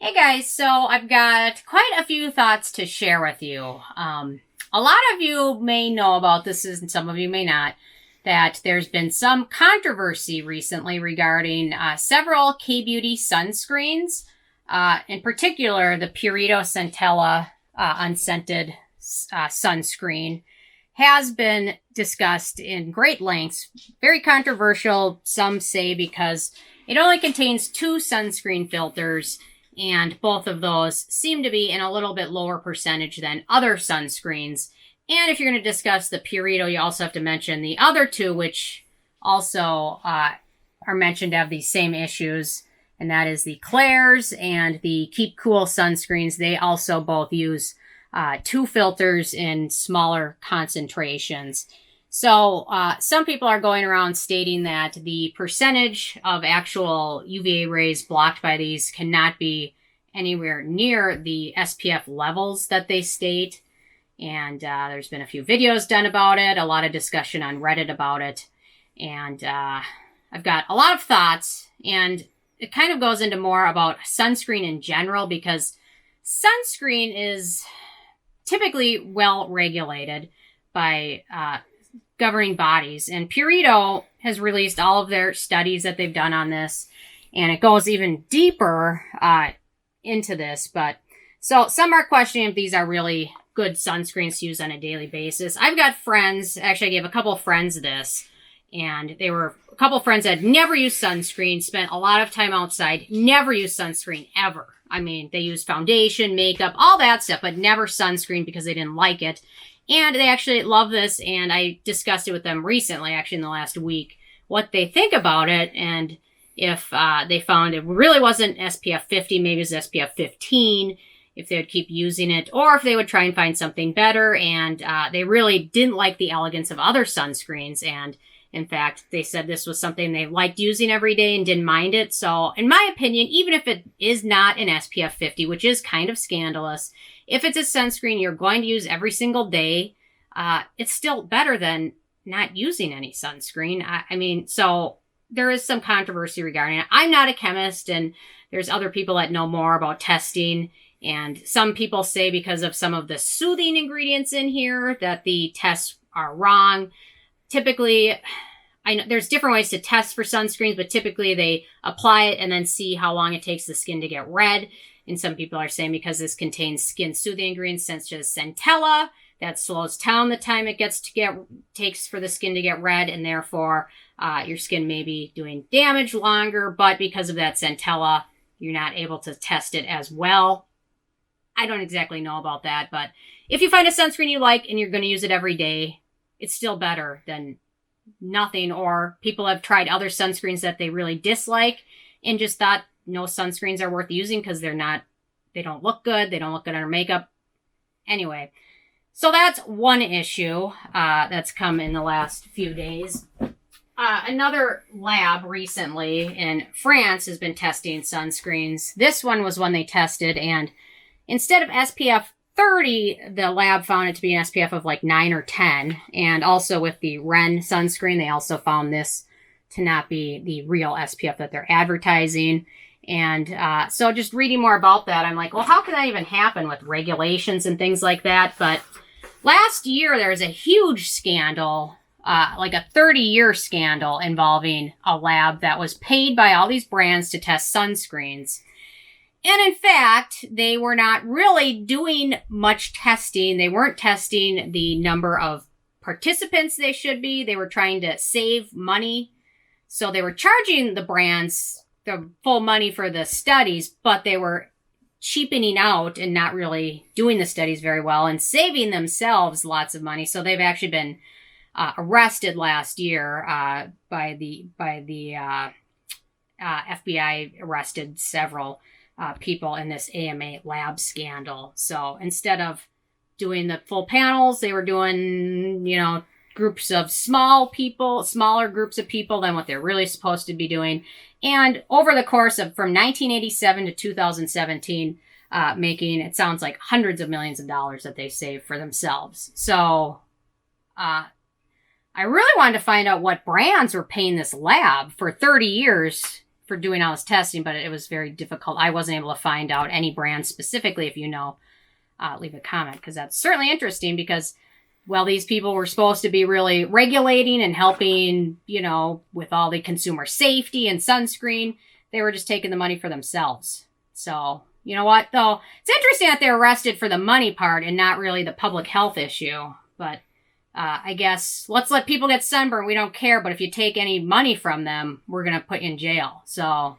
Hey guys, so I've got quite a few thoughts to share with you. A lot of you may know about this, and some of you may not, that there's been some controversy recently regarding several K-Beauty sunscreens, in particular the Purito Centella unscented sunscreen has been discussed in great lengths. Very controversial, some say, because it only contains 2 sunscreen filters, and both of those seem to be in a little bit lower percentage than other sunscreens. And if you're going to discuss the Purito, you also have to mention the other 2, which also are mentioned to have these same issues. And that is the Klairs and the Keep Cool sunscreens. They also both use 2 filters in smaller concentrations. So some people are going around stating that the percentage of actual UVA rays blocked by these cannot be anywhere near the SPF levels that they state. And there's been a few videos done about it, a lot of discussion on Reddit about it. And I've got a lot of thoughts, and it kind of goes into more about sunscreen in general, because sunscreen is typically well regulated by governing bodies, and Purito has released all of their studies that they've done on this, and it goes even deeper into this. But so some are questioning if these are really good sunscreens to use on a daily basis. I've got friends, actually I gave a couple of friends this, and they were a couple of friends that never used sunscreen, spent a lot of time outside, never used sunscreen ever. I mean, they used foundation, makeup, all that stuff, but never sunscreen because they didn't like it. And they actually love this, and I discussed it with them recently, actually in the last week, what they think about it, and if they found it really wasn't SPF 50, maybe it was SPF 15, if they would keep using it, or if they would try and find something better. And they really didn't like the elegance of other sunscreens, and in fact, they said this was something they liked using every day and didn't mind it. So, in my opinion, even if it is not an SPF 50, which is kind of scandalous, if it's a sunscreen you're going to use every single day, it's still better than not using any sunscreen. I mean, so there is some controversy regarding it. I'm not a chemist, and there's other people that know more about testing. And some people say because of some of the soothing ingredients in here that the tests are wrong. Typically, I know there's different ways to test for sunscreens, but typically they apply it and then see how long it takes the skin to get red. And some people are saying because this contains skin soothing ingredients such as centella, that slows down the time it takes for the skin to get red, and therefore your skin may be doing damage longer. But because of that centella, you're not able to test it as well. I don't exactly know about that, but if you find a sunscreen you like and you're going to use it every day, it's still better than nothing. Or people have tried other sunscreens that they really dislike and just thought no sunscreens are worth using because they don't look good. They don't look good under makeup. Anyway, so that's one issue that's come in the last few days. Another lab recently in France has been testing sunscreens. This one was one they tested, and instead of SPF 30, the lab found it to be an SPF of like 9 or 10. And also with the REN sunscreen, they also found this to not be the real SPF that they're advertising. And so just reading more about that, I'm like, well, how can that even happen with regulations and things like that? But last year, there was a huge scandal, like a 30-year scandal involving a lab that was paid by all these brands to test sunscreens. And in fact, they were not really doing much testing. They weren't testing the number of participants they should be. They were trying to save money. So they were charging the brands the full money for the studies, but they were cheapening out and not really doing the studies very well and saving themselves lots of money. So they've actually been arrested last year by the FBI arrested several people in this AMA lab scandal. So instead of doing the full panels, they were doing, groups of smaller groups of people than what they're really supposed to be doing. And over the course of from 1987 to 2017, making, it sounds like hundreds of millions of dollars that they saved for themselves. So I really wanted to find out what brands were paying this lab for 30 years for doing all this testing, but it was very difficult. I wasn't able to find out any brand specifically. If you know, leave a comment, because that's certainly interesting, because, well, these people were supposed to be really regulating and helping, you know, with all the consumer safety and sunscreen. They were just taking the money for themselves. So, you know what, though? It's interesting that they're arrested for the money part and not really the public health issue. But I guess let's let people get sunburned. We don't care. But if you take any money from them, we're going to put you in jail. So,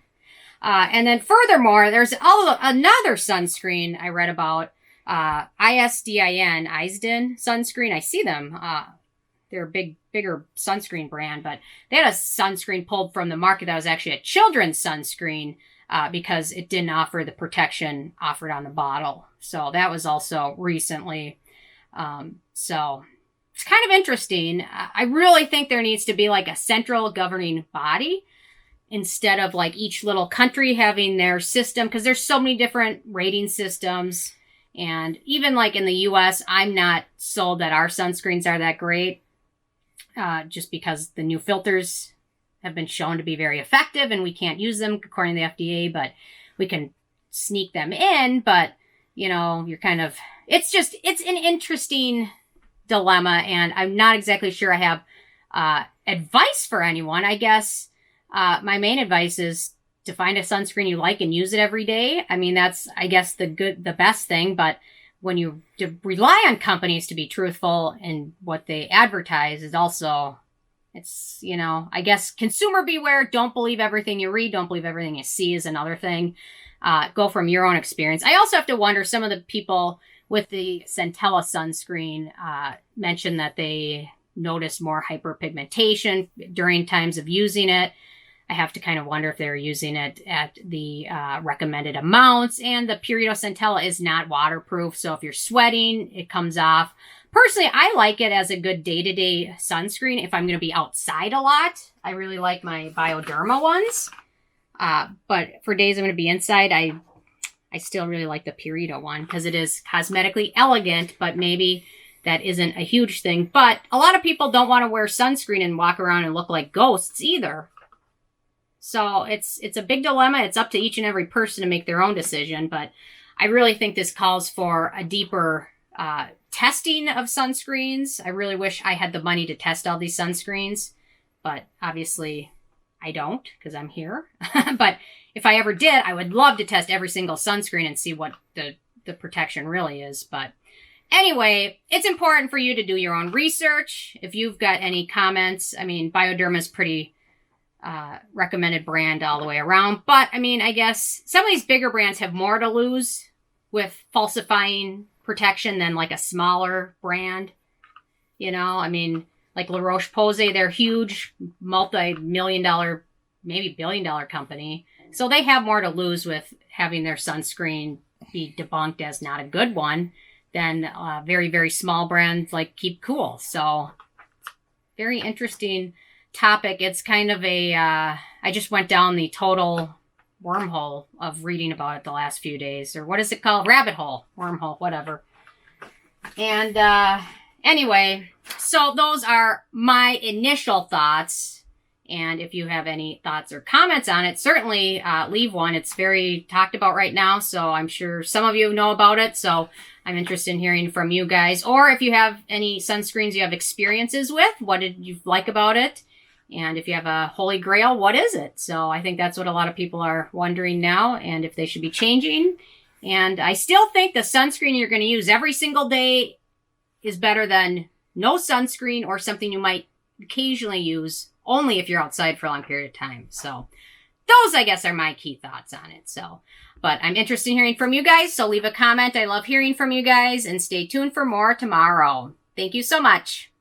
and then furthermore, there's another sunscreen I read about. ISDIN sunscreen. I see them. They're a bigger sunscreen brand, but they had a sunscreen pulled from the market that was actually a children's sunscreen because it didn't offer the protection offered on the bottle. So that was also recently. So it's kind of interesting. I really think there needs to be like a central governing body instead of like each little country having their system, because there's so many different rating systems. And even like in the US, I'm not sold that our sunscreens are that great, just because the new filters have been shown to be very effective and we can't use them according to the FDA, but we can sneak them in. But, you know, you're kind of, it's an interesting dilemma, and I'm not exactly sure I have advice for anyone. I guess my main advice is to find a sunscreen you like and use it every day. I mean, that's, I guess, the best thing. But when you rely on companies to be truthful in what they advertise is also, it's, you know, I guess consumer beware. Don't believe everything you read. Don't believe everything you see is another thing. Go from your own experience. I also have to wonder, some of the people with the Centella sunscreen mentioned that they noticed more hyperpigmentation during times of using it. I have to kind of wonder if they're using it at the recommended amounts. And the Purito Centella is not waterproof, so if you're sweating, it comes off. Personally, I like it as a good day-to-day sunscreen if I'm going to be outside a lot. I really like my Bioderma ones. But for days I'm going to be inside, I still really like the Purito one because it is cosmetically elegant, but maybe that isn't a huge thing. But a lot of people don't want to wear sunscreen and walk around and look like ghosts either. So it's a big dilemma. It's up to each and every person to make their own decision. But I really think this calls for a deeper testing of sunscreens. I really wish I had the money to test all these sunscreens. But obviously I don't, because I'm here. But if I ever did, I would love to test every single sunscreen and see what the protection really is. But anyway, it's important for you to do your own research. If you've got any comments, I mean, Bioderma is pretty recommended brand all the way around. But I mean, I guess some of these bigger brands have more to lose with falsifying protection than like a smaller brand. You know, I mean, like La Roche-Posay, they're huge, multi-million-dollar, maybe billion-dollar company. So they have more to lose with having their sunscreen be debunked as not a good one than very, very small brands like Keep Cool. So very interesting topic. It's kind of a, I just went down the total wormhole of reading about it the last few days. Or what is it called? Rabbit hole. Wormhole, whatever. And anyway, so those are my initial thoughts. And if you have any thoughts or comments on it, certainly leave one. It's very talked about right now, so I'm sure some of you know about it. So I'm interested in hearing from you guys. Or if you have any sunscreens you have experiences with, what did you like about it? And if you have a holy grail, what is it? So I think that's what a lot of people are wondering now, and if they should be changing. And I still think the sunscreen you're going to use every single day is better than no sunscreen or something you might occasionally use only if you're outside for a long period of time. So those, I guess, are my key thoughts on it. So, but I'm interested in hearing from you guys. So leave a comment. I love hearing from you guys, and stay tuned for more tomorrow. Thank you so much.